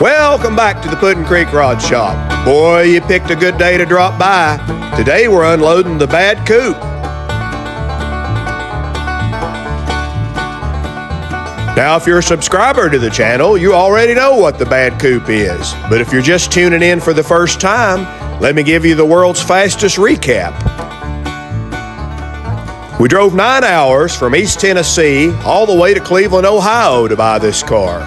Welcome back to the Puddin' Creek Rod Shop. Boy, you picked a good day to drop by. Today we're unloading the Bad Coupe. Now, if you're a subscriber to the channel, you already know what the Bad Coupe is. But if you're just tuning in for the first time, let me give you the world's fastest recap. We drove 9 hours from East Tennessee all the way to Cleveland, Ohio to buy this car.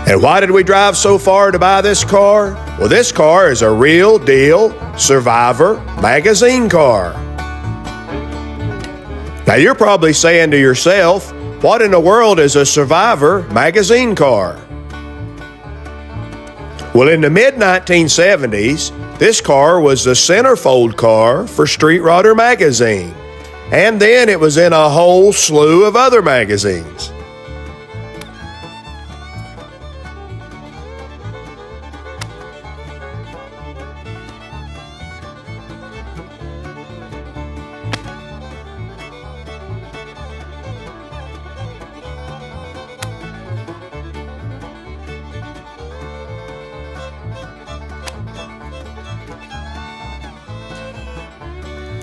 And why did we drive so far to buy this car? Well, this car is a real deal Survivor magazine car. Now, you're probably saying to yourself, what in the world is a Survivor magazine car? Well, in the mid-1970s, this car was the centerfold car for Street Rodder magazine. And then it was in a whole slew of other magazines.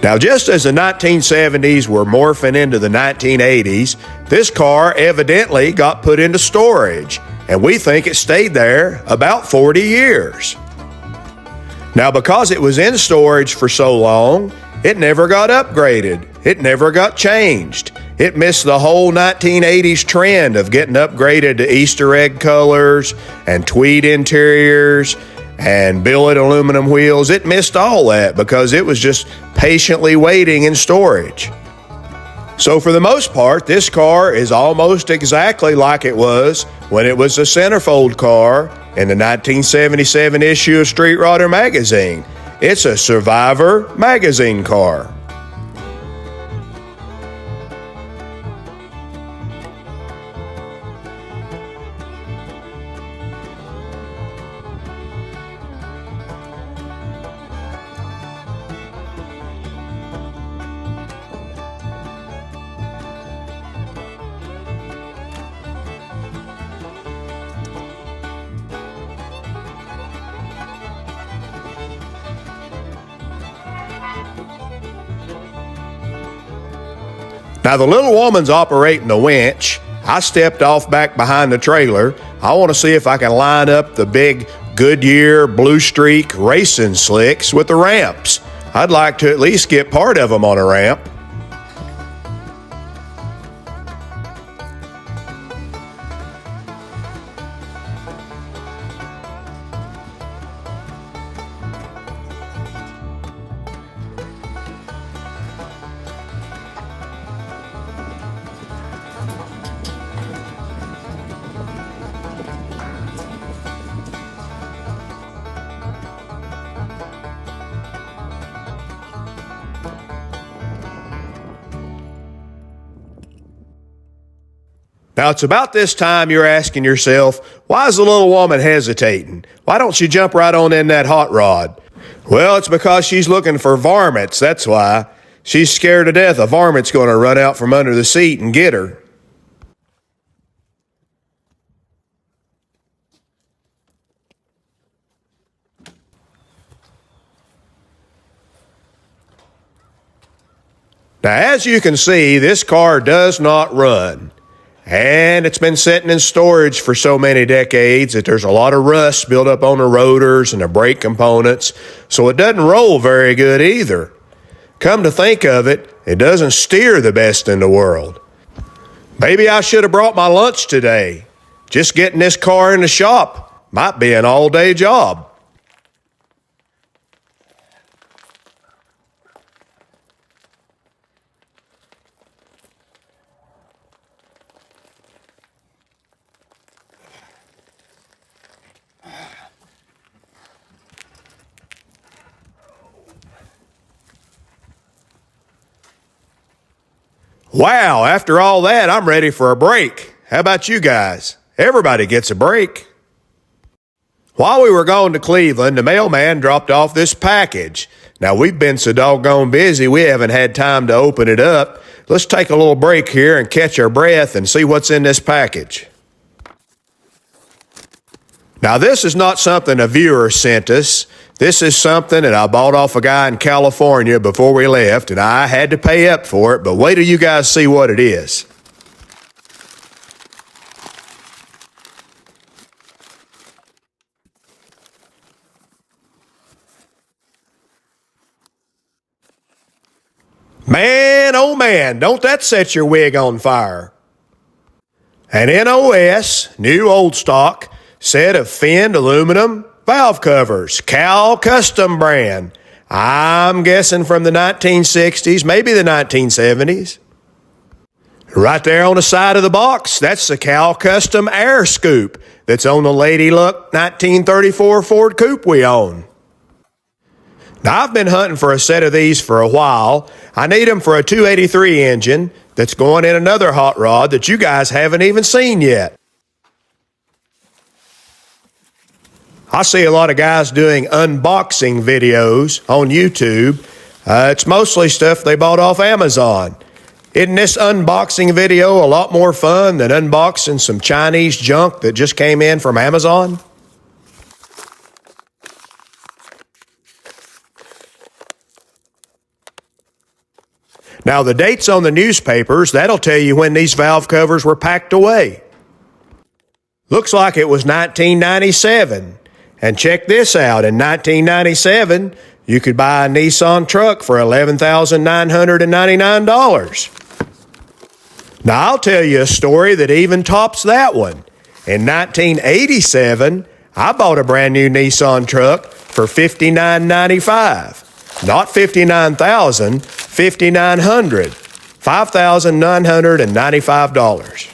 Now, just as the 1970s were morphing into the 1980s, this car evidently got put into storage, and we think it stayed there about 40 years. Now, because it was in storage for so long, it never got upgraded. It never got changed. It missed the whole 1980s trend of getting upgraded to Easter egg colors and tweed interiors and billet aluminum wheels. It missed all that because it was just patiently waiting in storage. So for the most part, this car is almost exactly like it was when it was a centerfold car in the 1977 issue of Street Rodder magazine. It's a Survivor magazine car. Now, the little woman's operating the winch. I stepped off back behind the trailer. I want to see if I can line up the big Goodyear Blue Streak racing slicks with the ramps. I'd like to at least get part of them on a ramp. Now, it's about this time you're asking yourself, why is the little woman hesitating? Why don't she jump right on in that hot rod? Well, it's because she's looking for varmints, that's why. She's scared to death a varmint's going to run out from under the seat and get her. Now, as you can see, this car does not run. And it's been sitting in storage for so many decades that there's a lot of rust built up on the rotors and the brake components, so it doesn't roll very good either. Come to think of it, it doesn't steer the best in the world. Maybe I should have brought my lunch today. Just getting this car in the shop might be an all-day job. Wow, after all that, I'm ready for a break. How about you guys? Everybody gets a break. While we were going to Cleveland, the mailman dropped off this package. Now, we've been so doggone busy, we haven't had time to open it up. Let's take a little break here and catch our breath and see what's in this package. Now, this is not something a viewer sent us. This is something that I bought off a guy in California before we left, and I had to pay up for it, but wait till you guys see what it is. Man, oh man, don't that set your wig on fire? An NOS, new old stock, set of finned aluminum valve covers, Cal Custom brand. I'm guessing from the 1960s, maybe the 1970s. Right there on the side of the box, that's the Cal Custom Air Scoop that's on the Lady Luck 1934 Ford Coupe we own. Now, I've been hunting for a set of these for a while. I need them for a 283 engine that's going in another hot rod that you guys haven't even seen yet. I see a lot of guys doing unboxing videos on YouTube. It's mostly stuff they bought off Amazon. Isn't this unboxing video a lot more fun than unboxing some Chinese junk that just came in from Amazon? Now, the dates on the newspapers, that'll tell you when these valve covers were packed away. Looks like it was 1997. And check this out, in 1997, you could buy a Nissan truck for $11,999. Now, I'll tell you a story that even tops that one. In 1987, I bought a brand new Nissan truck for $59,995. Not $59,000, $5,900, $5,995.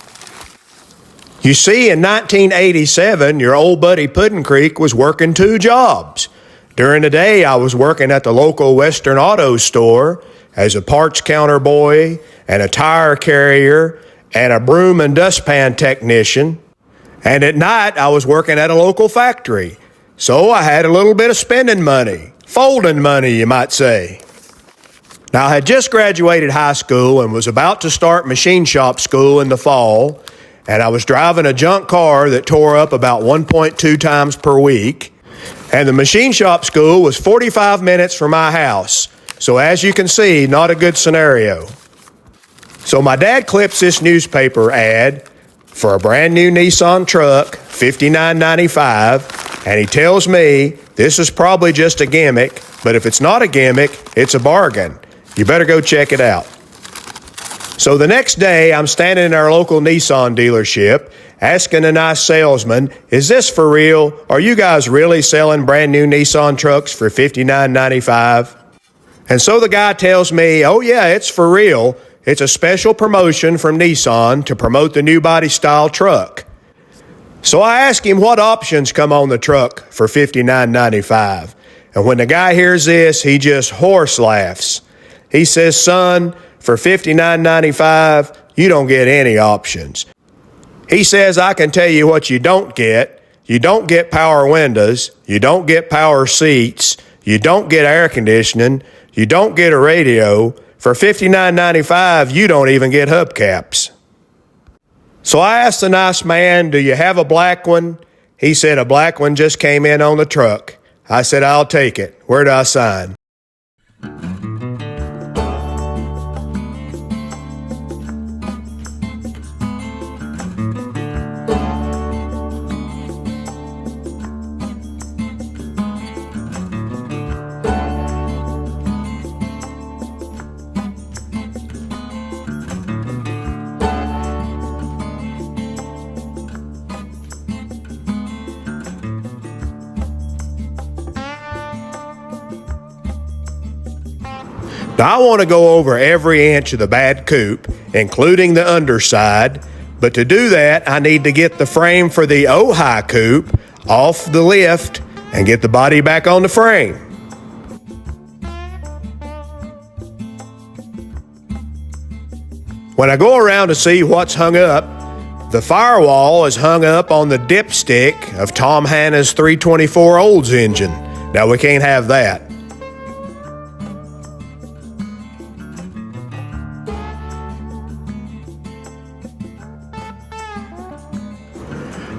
You see, in 1987, your old buddy Puddin' Creek was working 2 jobs. During the day, I was working at the local Western Auto store as a parts counter boy and a tire carrier and a broom and dustpan technician. And at night, I was working at a local factory. So I had a little bit of spending money. Folding money, you might say. Now, I had just graduated high school and was about to start machine shop school in the fall, and I was driving a junk car that tore up about 1.2 times per week, and the machine shop school was 45 minutes from my house. So as you can see, not a good scenario. So my dad clips this newspaper ad for a brand new Nissan truck, $59,995, and he tells me this is probably just a gimmick, but if it's not a gimmick, it's a bargain. You better go check it out. So the next day, I'm standing in our local Nissan dealership, asking a nice salesman, is this for real? Are you guys really selling brand new Nissan trucks for $59,995? And so the guy tells me, oh yeah, it's for real. It's a special promotion from Nissan to promote the new body style truck. So I ask him what options come on the truck for $59,995. And when the guy hears this, he just horse laughs. He says, son, for $59,995, you don't get any options. He says, I can tell you what you don't get. You don't get power windows. You don't get power seats. You don't get air conditioning. You don't get a radio. For $59.95, you don't even get hubcaps. So I asked the nice man, do you have a black one? He said a black one just came in on the truck. I said, I'll take it. Where do I sign? Now, I want to go over every inch of the Bad Coupe, including the underside, but to do that, I need to get the frame for the Ojai Coupe off the lift and get the body back on the frame. When I go around to see what's hung up, The firewall is hung up on the dipstick of Tom Hanna's 324 Olds engine. Now we can't have that.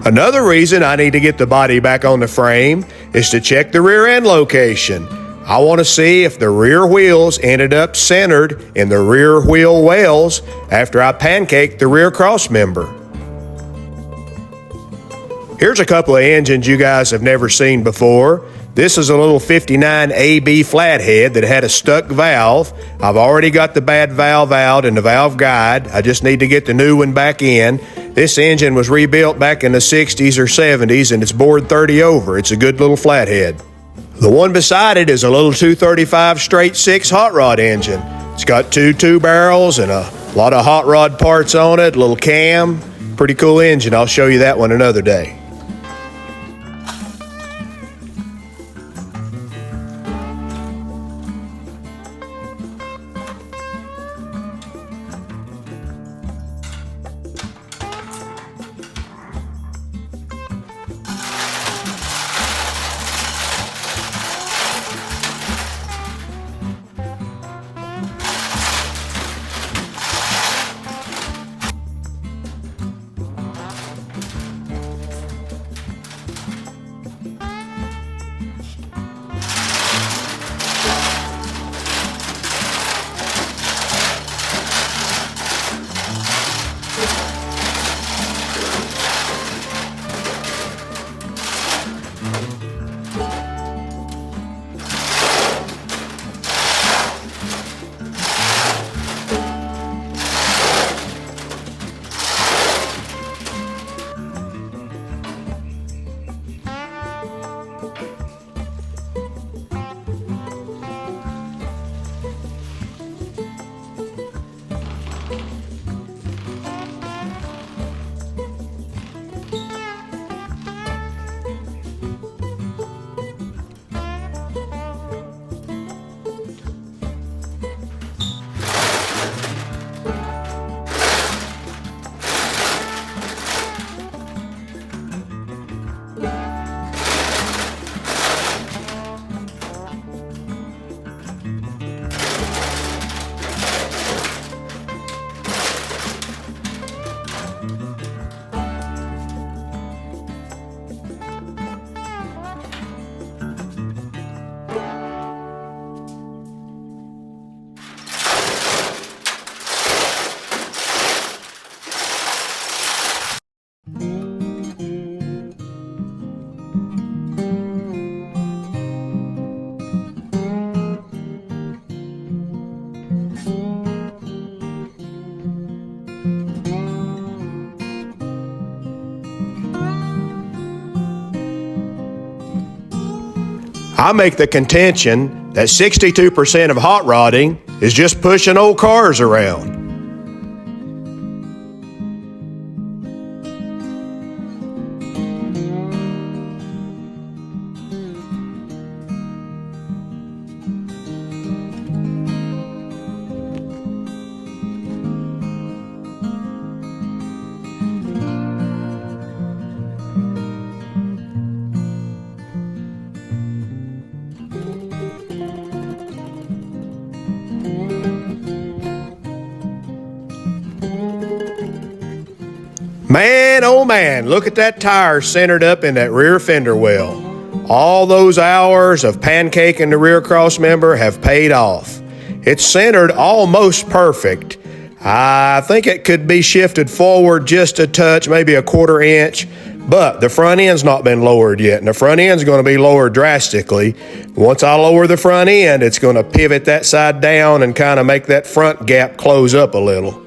Another reason I need to get the body back on the frame is to check the rear end location. I want to see if the rear wheels ended up centered in the rear wheel wells after I pancaked the rear cross member. Here's a couple of engines you guys have never seen before. This is a little 59 AB flathead that had a stuck valve. I've already got the bad valve out in the valve guide. I just need to get the new one back in. This engine was rebuilt back in the 60s or 70s and it's bored 30 over. It's a good little flathead. The one beside it is a little 235 straight 6 hot rod engine. It's got two barrels and a lot of hot rod parts on it, a little cam. Pretty cool engine. I'll show you that one another day. I make the contention that 62% of hot rodding is just pushing old cars around. Man, oh man, look at that tire centered up in that rear fender well. All those hours of pancaking the rear cross member have paid off. It's centered almost perfect. I think it could be shifted forward just a touch, maybe a 1/4 inch, but the front end's not been lowered yet, and the front end's going to be lowered drastically. Once I lower the front end, it's going to pivot that side down and kind of make that front gap close up a little.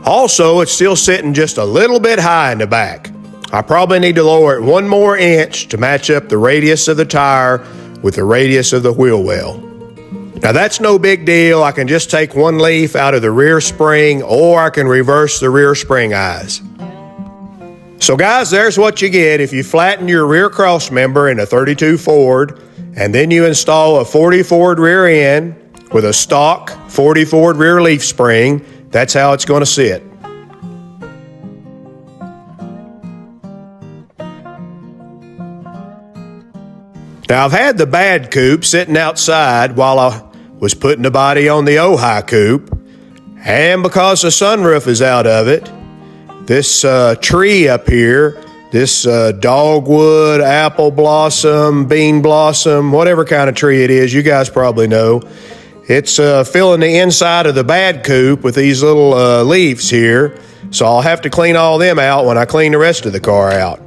Also, it's still sitting just a little bit high in the back. I probably need to lower it 1 more inch to match up the radius of the tire with the radius of the wheel well. Now that's no big deal. I can just take 1 leaf out of the rear spring, or I can reverse the rear spring eyes. So guys, there's what you get if you flatten your rear cross member in a 32 Ford and then you install a 40 Ford rear end with a stock 40 Ford rear leaf spring. That's how it's going to sit. Now, I've had the Bad Coupe sitting outside while I was putting the body on the Ojai Coupe, and because the sunroof is out of it, this tree up here, this dogwood, apple blossom, bean blossom, whatever kind of tree it is, you guys probably know, it's filling the inside of the Bad Coupe with these little leaves here, so I'll have to clean all them out when I clean the rest of the car out.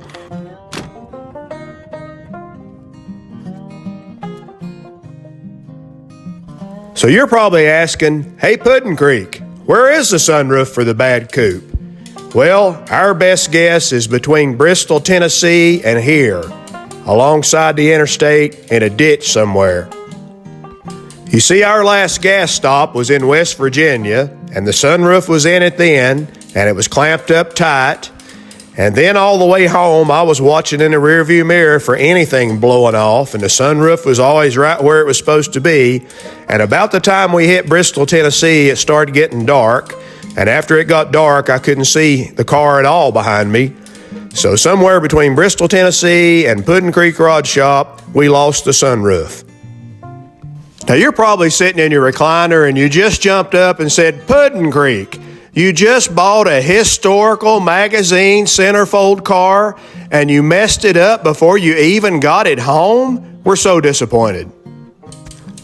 So you're probably asking, hey Puddin' Creek, where is the sunroof for the Bad Coupe? Well, our best guess is between Bristol, Tennessee and here, alongside the interstate in a ditch somewhere. You see, our last gas stop was in West Virginia, and the sunroof was in it then, and it was clamped up tight. And then all the way home, I was watching in the rearview mirror for anything blowing off, and the sunroof was always right where it was supposed to be. And about the time we hit Bristol, Tennessee, it started getting dark. And after it got dark, I couldn't see the car at all behind me. So somewhere between Bristol, Tennessee and Puddin' Creek Rod Shop, we lost the sunroof. Now you're probably sitting in your recliner and you just jumped up and said, Puddin' Creek, you just bought a historical magazine centerfold car and you messed it up before you even got it home? We're so disappointed.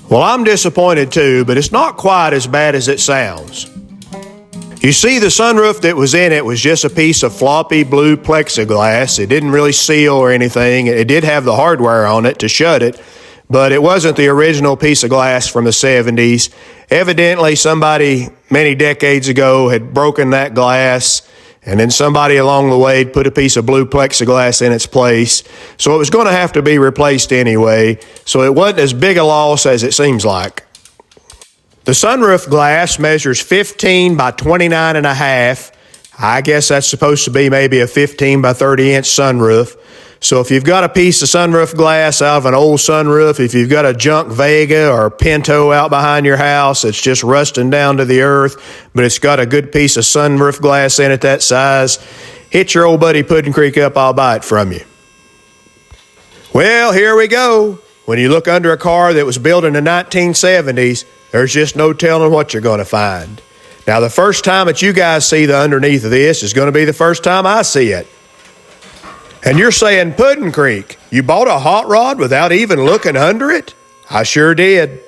Well, I'm disappointed too, but it's not quite as bad as it sounds. You see, the sunroof that was in it was just a piece of floppy blue plexiglass. It didn't really seal or anything. It did have the hardware on it to shut it, but it wasn't the original piece of glass from the 70s. Evidently, somebody many decades ago had broken that glass, and then somebody along the way put a piece of blue plexiglass in its place. So it was going to have to be replaced anyway, so it wasn't as big a loss as it seems like. The sunroof glass measures 15 by 29 and a half. I guess that's supposed to be maybe a 15 by 30 inch sunroof. So if you've got a piece of sunroof glass out of an old sunroof, if you've got a junk Vega or Pinto out behind your house, it's just rusting down to the earth, but it's got a good piece of sunroof glass in it that size, hit your old buddy Puddin' Creek up, I'll buy it from you. Well, here we go. When you look under a car that was built in the 1970s, there's just no telling what you're going to find. Now, the first time that you guys see the underneath of this is going to be the first time I see it. And you're saying, Puddin' Creek, you bought a hot rod without even looking under it? I sure did.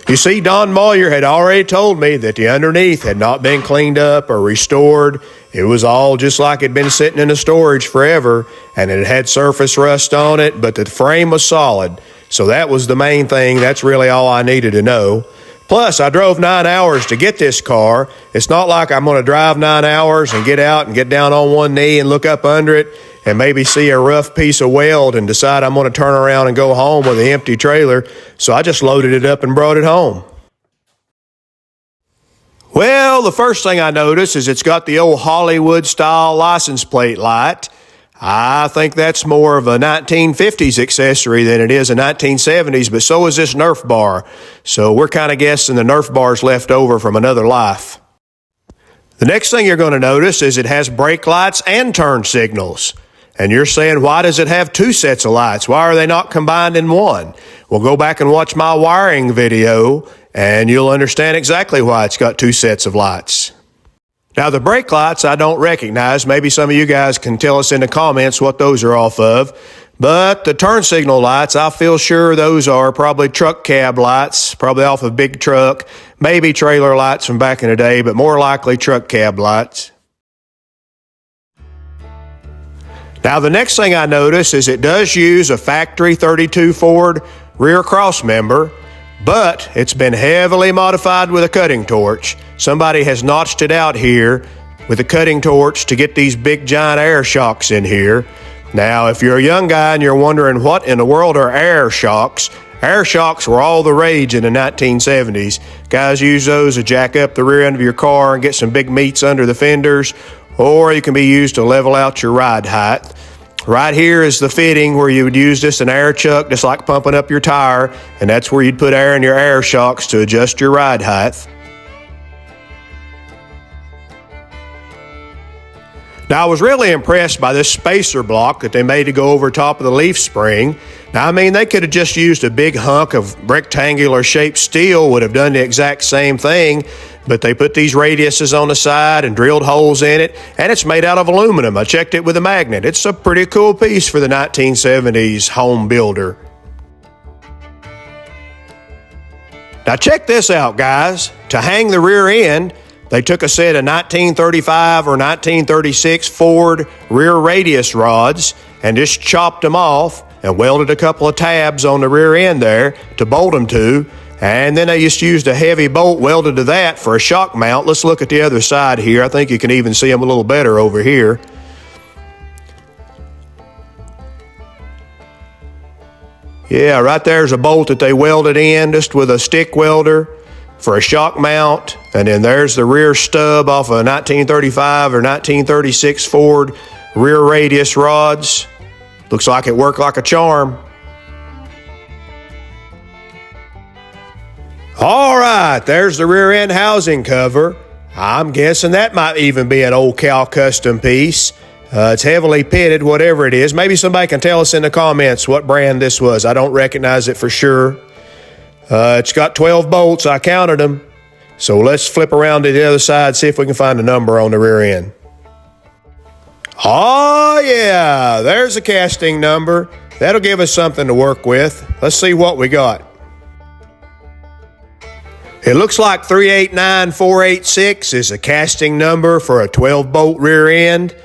You see, Don Moyer had already told me that the underneath had not been cleaned up or restored. It was all just like it'd been sitting in the storage forever, and it had surface rust on it, but the frame was solid. So that was the main thing. That's really all I needed to know. Plus, I drove 9 hours to get this car. It's not like I'm going to drive 9 hours and get out and get down on one knee and look up under it and maybe see a rough piece of weld and decide I'm going to turn around and go home with an empty trailer. So I just loaded it up and brought it home. Well, the first thing I noticed is it's got the old Hollywood-style license plate light. I think that's more of a 1950s accessory than it is a 1970s, but so is this Nerf bar. So we're kind of guessing the Nerf bar's left over from another life. The next thing you're going to notice is it has brake lights and turn signals. And you're saying, why does it have two sets of lights? Why are they not combined in one? Well, go back and watch my wiring video, and you'll understand exactly why it's got two sets of lights. Now, the brake lights I don't recognize. Maybe some of you guys can tell us in the comments what those are off of. But the turn signal lights, I feel sure those are probably truck cab lights, probably off a big truck, maybe trailer lights from back in the day, but more likely truck cab lights. Now, the next thing I notice is it does use a factory 32 Ford rear cross member, but it's been heavily modified with a cutting torch. Somebody has notched it out here with a cutting torch to get these big giant air shocks in here. Now, if you're a young guy and you're wondering what in the world are air shocks were all the rage in the 1970s. Guys use those to jack up the rear end of your car and get some big meats under the fenders, or you can be used to level out your ride height. Right here is the fitting where you would use just an air chuck, just like pumping up your tire, and that's where you'd put air in your air shocks to adjust your ride height. Now, I was really impressed by this spacer block that they made to go over top of the leaf spring. Now, I mean, they could have just used a big hunk of rectangular shaped steel, would have done the exact same thing, but they put these radiuses on the side and drilled holes in it, and it's made out of aluminum. I checked it with a magnet. It's a pretty cool piece for the 1970s home builder. Now, check this out, guys. To hang the rear end, they took a set of 1935 or 1936 Ford rear radius rods and just chopped them off and welded a couple of tabs on the rear end there to bolt them to. And then they just used a heavy bolt welded to that for a shock mount. Let's look at the other side here. I think you can even see them a little better over here. Yeah, right there's a bolt that they welded in just with a stick welder for a shock mount, and then there's the rear stub off a 1935 or 1936 Ford rear radius rods. Looks like it worked like a charm. All right, there's the rear end housing cover. I'm guessing that might even be an old Cal Custom piece. It's heavily pitted, whatever it is. Maybe somebody can tell us in the comments what brand this was. I don't recognize it for sure. It's got 12 bolts. I counted them. So let's flip around to the other side, see if we can find a number on the rear end. Oh, yeah, there's a casting number. That'll give us something to work with. Let's see what we got. It looks like 389486 is a casting number for a 12-bolt rear end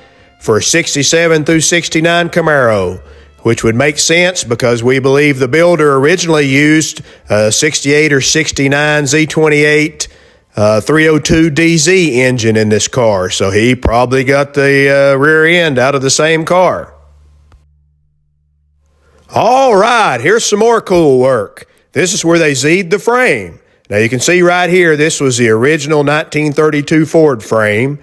for a 67 through 69 Camaro, which would make sense because we believe the builder originally used a 68 or 69 Z28 302 DZ engine in this car, so he probably got the rear end out of the same car. All right, here's some more cool work. This is where they Z'd the frame. Now you can see right here, this was the original 1932 Ford frame,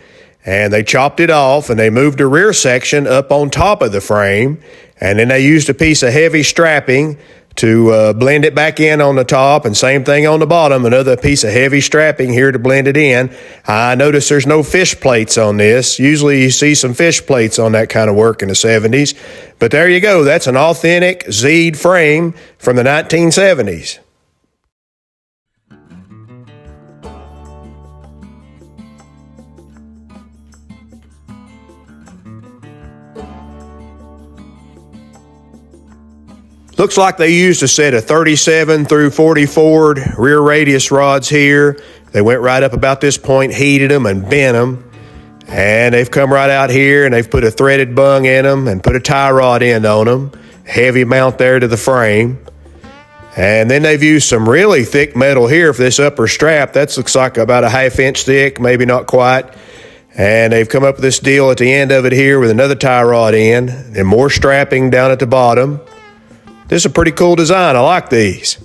and they chopped it off and they moved the rear section up on top of the frame, and then they used a piece of heavy strapping to blend it back in on the top, and same thing on the bottom, another piece of heavy strapping here to blend it in. I notice there's no fish plates on this. Usually you see some fish plates on that kind of work in the 70s, but there you go. That's an authentic Z'd frame from the 1970s. Looks like they used a set of 37 through 40 Ford rear radius rods here. They went right up about this point, heated them and bent them. And they've come right out here and they've put a threaded bung in them and put a tie rod end on them. Heavy mount there to the frame. And then they've used some really thick metal here for this upper strap. That looks like about a ½ inch thick, maybe not quite. And they've come up with this deal at the end of it here with another tie rod end and more strapping down at the bottom. This is a pretty cool design. I like these.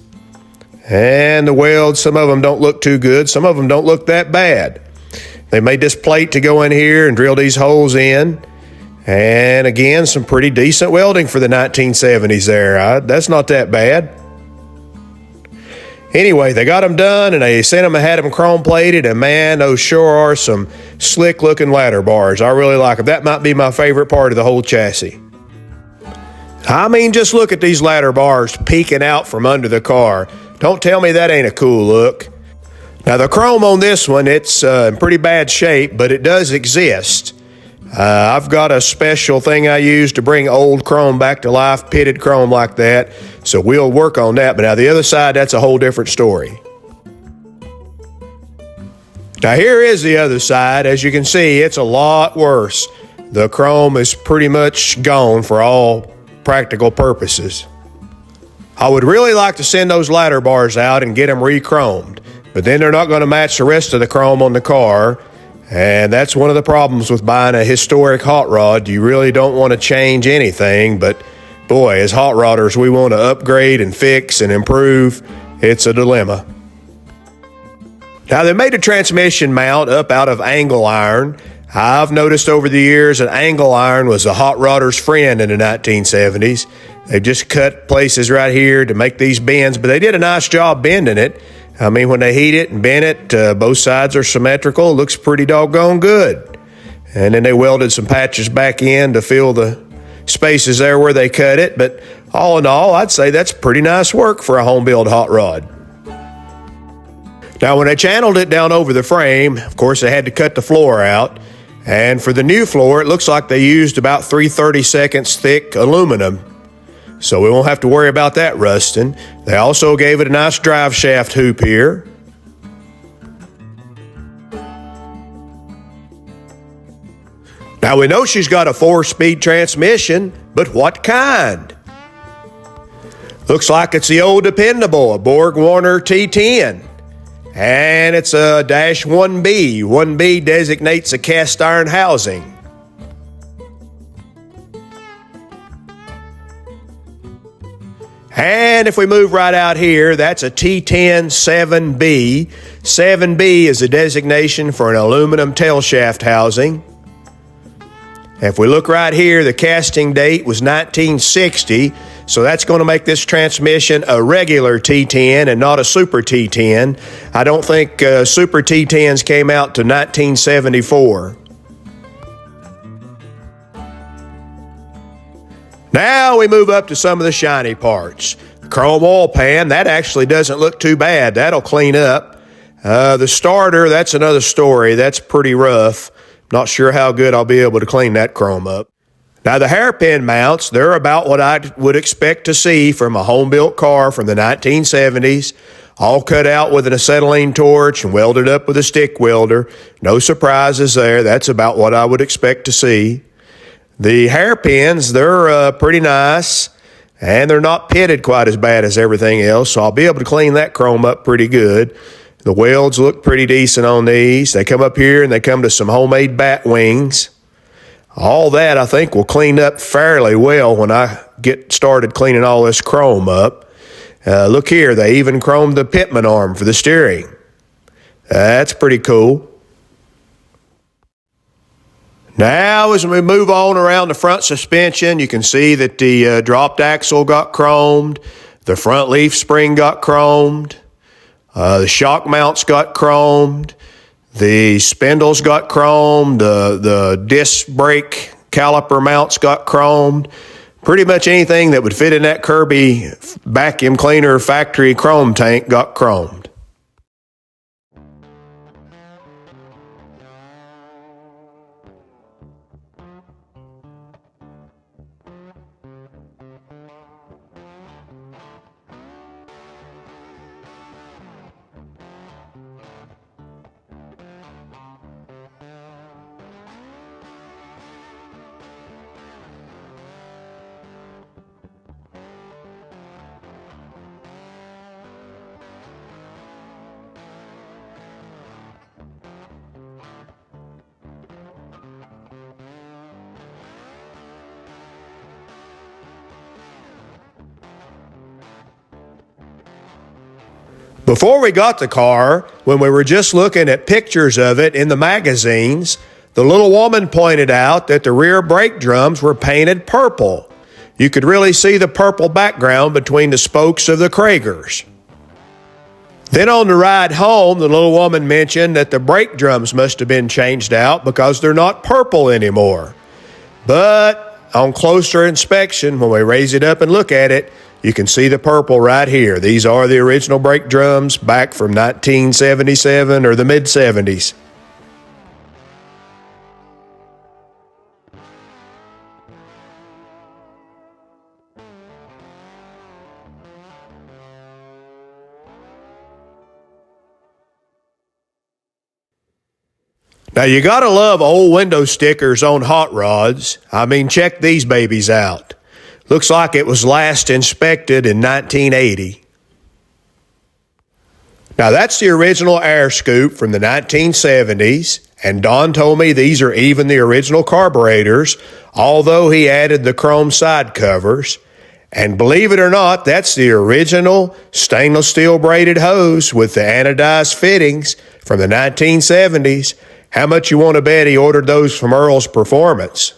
And the welds, some of them don't look too good. Some of them don't look that bad. They made this plate to go in here and drill these holes in. And again, some pretty decent welding for the 1970s there. That's not that bad. Anyway, they got them done and they sent them and had them chrome plated. And man, those sure are some slick looking ladder bars. I really like them. That might be my favorite part of the whole chassis. I mean, just look at these ladder bars peeking out from under the car. Don't tell me that ain't a cool look. Now, the chrome on this one, it's in pretty bad shape, but it does exist. I've got a special thing I use to bring old chrome back to life, pitted chrome like that, so we'll work on that. But now the other side, that's a whole different story. Now, here is the other side. As you can see, it's a lot worse. The chrome is pretty much gone for all practical purposes. I would really like to send those ladder bars out and get them re-chromed, but then they're not going to match the rest of the chrome on the car, and that's one of the problems with buying a historic hot rod. You really don't want to change anything, but boy, as hot rodders, we want to upgrade and fix and improve. It's a dilemma. Now, they made a transmission mount up out of angle iron. I've noticed over the years that angle iron was a hot rodder's friend in the 1970s. They've just cut places right here to make these bends, but they did a nice job bending it. I mean, when they heat it and bend it, both sides are symmetrical. It looks pretty doggone good. And then they welded some patches back in to fill the spaces there where they cut it. But all in all, I'd say that's pretty nice work for a home-built hot rod. Now, when they channeled it down over the frame, of course, they had to cut the floor out. And for the new floor, it looks like they used about 3/32 thick aluminum. So we won't have to worry about that rusting. They also gave it a nice drive shaft hoop here. Now we know she's got a 4-speed transmission, but what kind? Looks like it's the old dependable, a Borg-Warner T10. And it's a -1B. 1B designates a cast iron housing. And if we move right out here, that's a T10 7B. 7B is a designation for an aluminum tail shaft housing. If we look right here, the casting date was 1960, so that's going to make this transmission a regular T10 and not a Super T10. I don't think Super T10s came out to 1974. Now we move up to some of the shiny parts. The chrome oil pan, that actually doesn't look too bad. That'll clean up. The starter, that's another story. That's pretty rough. Not sure how good I'll be able to clean that chrome up. Now the hairpin mounts, they're about what I would expect to see from a home-built car from the 1970s. All cut out with an acetylene torch and welded up with a stick welder. No surprises there. That's about what I would expect to see. The hairpins, they're pretty nice, and they're not pitted quite as bad as everything else, so I'll be able to clean that chrome up pretty good. The welds look pretty decent on these. They come up here and they come to some homemade bat wings. All that I think will clean up fairly well when I get started cleaning all this chrome up. Look here, they even chromed the pitman arm for the steering. That's pretty cool. Now, as we move on around the front suspension, you can see that the dropped axle got chromed, the front leaf spring got chromed, the shock mounts got chromed, the spindles got chromed, the disc brake caliper mounts got chromed. Pretty much anything that would fit in that Kirby vacuum cleaner factory chrome tank got chromed. Before we got the car, when we were just looking at pictures of it in the magazines, the little woman pointed out that the rear brake drums were painted purple. You could really see the purple background between the spokes of the Kragers. Then on the ride home, the little woman mentioned that the brake drums must have been changed out because they're not purple anymore. But on closer inspection, when we raise it up and look at it, you can see the purple right here. These are the original brake drums back from 1977 or the mid-70s. Now, you gotta love old window stickers on hot rods. I mean, check these babies out. Looks like it was last inspected in 1980. Now, that's the original air scoop from the 1970s, and Don told me these are even the original carburetors, although he added the chrome side covers. And believe it or not, that's the original stainless steel braided hose with the anodized fittings from the 1970s. How much you want to bet he ordered those from Earl's Performance?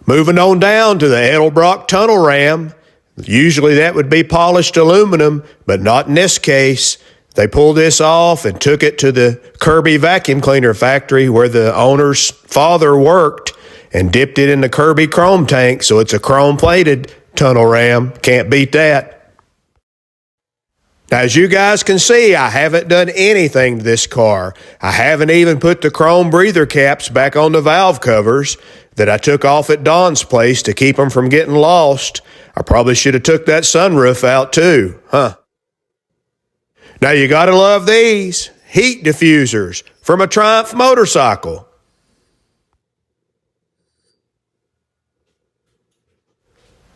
Moving on down to the Edelbrock tunnel ram. Usually that would be polished aluminum, but not in this case. They pulled this off and took it to the Kirby vacuum cleaner factory where the owner's father worked and dipped it in the Kirby chrome tank, so it's a chrome-plated tunnel ram. Can't beat that. Now, as you guys can see, I haven't done anything to this car. I haven't even put the chrome breather caps back on the valve covers that I took off at Don's place to keep them from getting lost. I probably should have took that sunroof out too, huh? Now you gotta love these heat diffusers from a Triumph motorcycle.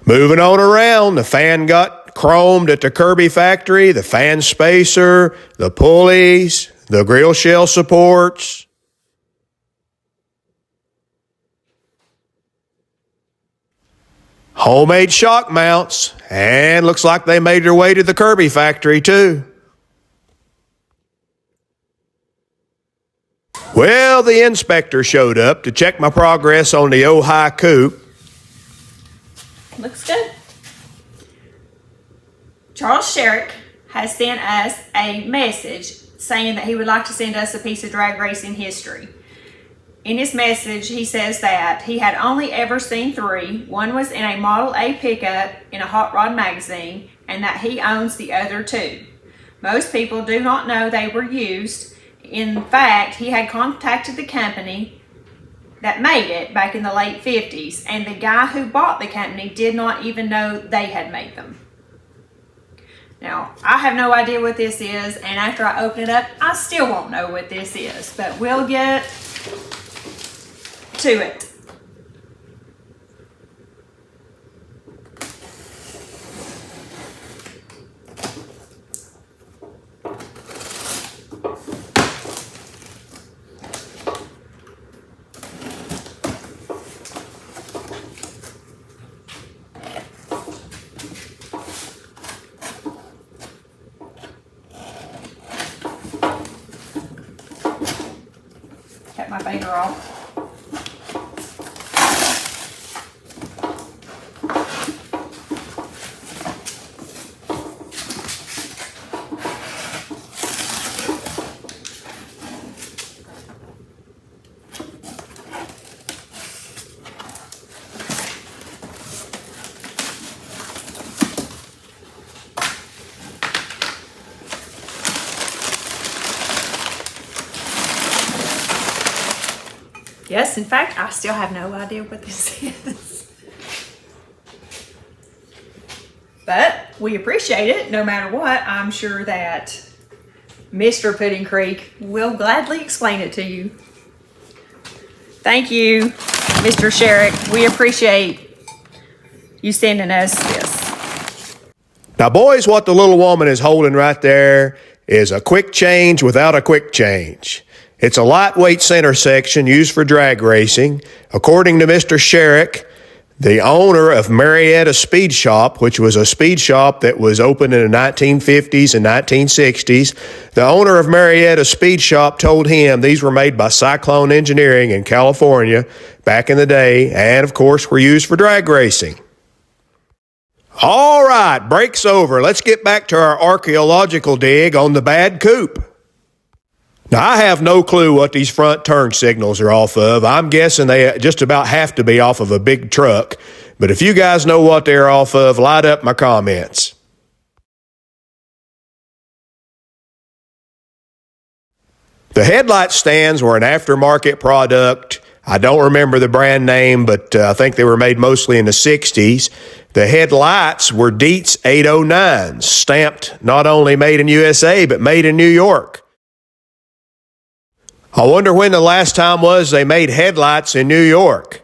Moving on around, the fan got chromed at the Kirby factory, the fan spacer, the pulleys, the grill shell supports. Homemade shock mounts, and looks like they made their way to the Kirby factory too. Well, the inspector showed up to check my progress on the Ojai Coupe. Looks good. Charles Sherrick has sent us a message saying that he would like to send us a piece of drag racing history. In his message, he says that he had only ever seen 3. One was in a Model A pickup in a Hot Rod magazine, and that he owns the other 2. Most people do not know they were used. In fact, he had contacted the company that made it back in the late 50s, and the guy who bought the company did not even know they had made them. Now, I have no idea what this is, and after I open it up, I still won't know what this is, but we'll get to it. Cut my finger off. Yes, in fact, I still have no idea what this is. But we appreciate it no matter what. I'm sure that Mr. Pudding Creek will gladly explain it to you. Thank you, Mr. Sherrick. We appreciate you sending us this. Now, boys, what the little woman is holding right there is a quick change without a quick change. It's a lightweight center section used for drag racing. According to Mr. Sherrick, the owner of Marietta Speed Shop, which was a speed shop that was opened in the 1950s and 1960s, the owner of Marietta Speed Shop told him these were made by Cyclone Engineering in California back in the day, and of course were used for drag racing. All right, break's over. Let's get back to our archaeological dig on the Bad Coupe. Now, I have no clue what these front turn signals are off of. I'm guessing they just about have to be off of a big truck. But if you guys know what they're off of, light up my comments. The headlight stands were an aftermarket product. I don't remember the brand name, but I think they were made mostly in the 60s. The headlights were Dietz 809s, stamped not only made in USA, but made in New York. I wonder when the last time was they made headlights in New York.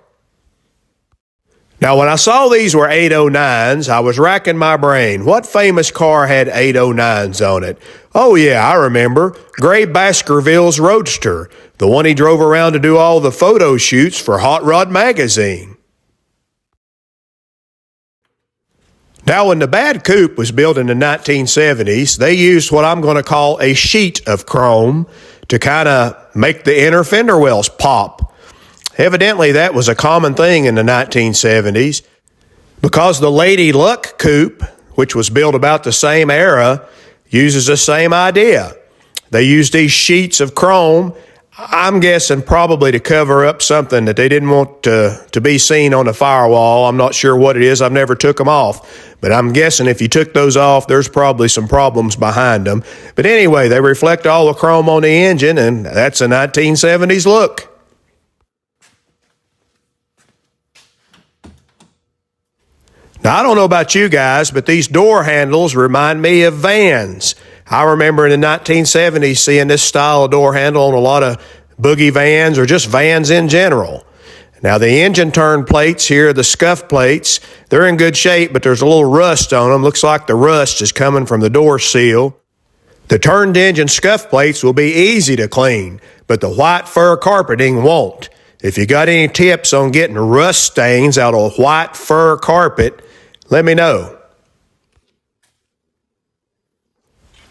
Now, when I saw these were 809s, I was racking my brain. What famous car had 809s on it? Oh, yeah, I remember. Gray Baskerville's Roadster, the one he drove around to do all the photo shoots for Hot Rod magazine. Now, when the Bad Coupe was built in the 1970s, they used what I'm going to call a sheet of chrome to kind of make the inner fender wells pop. Evidently, that was a common thing in the 1970s because the Lady Luck Coupe, which was built about the same era, uses the same idea. They use these sheets of chrome, I'm guessing probably to cover up something that they didn't want to be seen on the firewall. I'm not sure what it is. I've never took them off. But I'm guessing if you took those off, there's probably some problems behind them. But anyway, they reflect all the chrome on the engine, and that's a 1970s look. Now, I don't know about you guys, but these door handles remind me of vans. I remember in the 1970s seeing this style of door handle on a lot of boogie vans or just vans in general. Now, the engine turn plates here, the scuff plates, they're in good shape, but there's a little rust on them. Looks like the rust is coming from the door seal. The turned engine scuff plates will be easy to clean, but the white fur carpeting won't. If you got any tips on getting rust stains out of white fur carpet, let me know.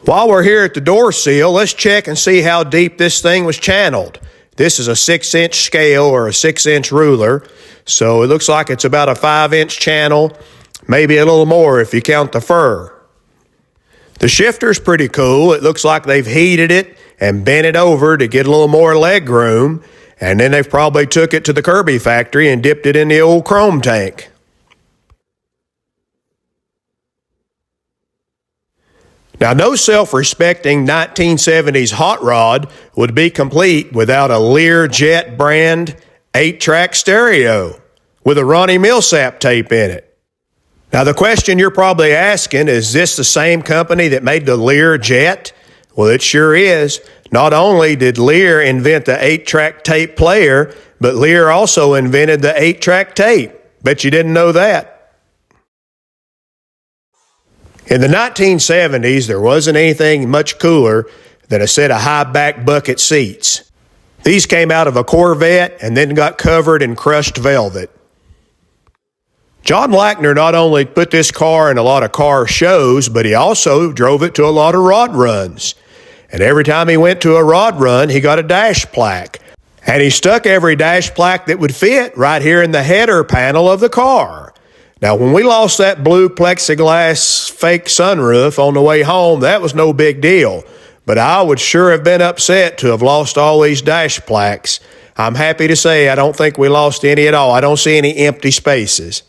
While we're here at the door seal, let's check and see how deep this thing was channeled. This is a 6-inch scale or a 6-inch ruler, so it looks like it's about a 5-inch channel, maybe a little more if you count the fur. The shifter's pretty cool. It looks like they've heated it and bent it over to get a little more leg room, and then they've probably took it to the Kirby factory and dipped it in the old chrome tank. Now, no self-respecting 1970s hot rod would be complete without a Learjet brand 8-track stereo with a Ronnie Millsap tape in it. Now, the question you're probably asking, is this the same company that made the Learjet? Well, it sure is. Not only did Lear invent the 8-track tape player, but Lear also invented the 8-track tape. Bet you didn't know that. In the 1970s, there wasn't anything much cooler than a set of high-back bucket seats. These came out of a Corvette and then got covered in crushed velvet. John Lackner not only put this car in a lot of car shows, but he also drove it to a lot of rod runs. And every time he went to a rod run, he got a dash plaque. And he stuck every dash plaque that would fit right here in the header panel of the car. Now, when we lost that blue plexiglass fake sunroof on the way home, that was no big deal. But I would sure have been upset to have lost all these dash plaques. I'm happy to say I don't think we lost any at all. I don't see any empty spaces.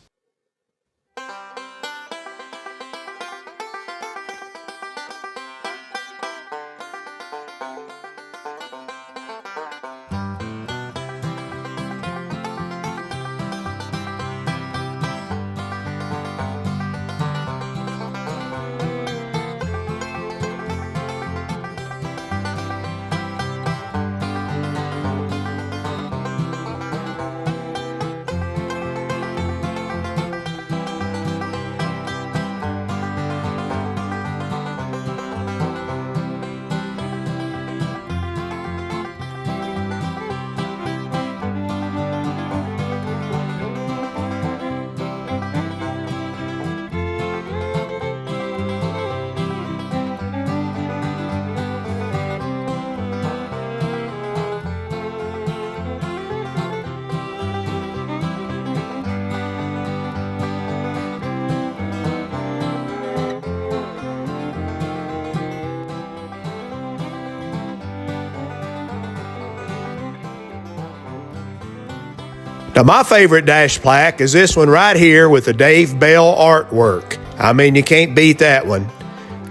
Now, my favorite dash plaque is this one right here with the Dave Bell artwork. I mean, you can't beat that one.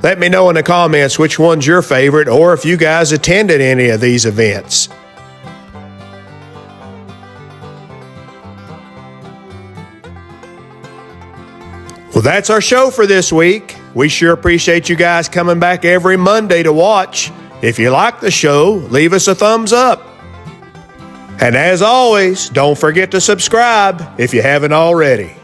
Let me know in the comments which one's your favorite, or if you guys attended any of these events. Well, that's our show for this week. We sure appreciate you guys coming back every Monday to watch. If you like the show, leave us a thumbs up. And as always, don't forget to subscribe if you haven't already.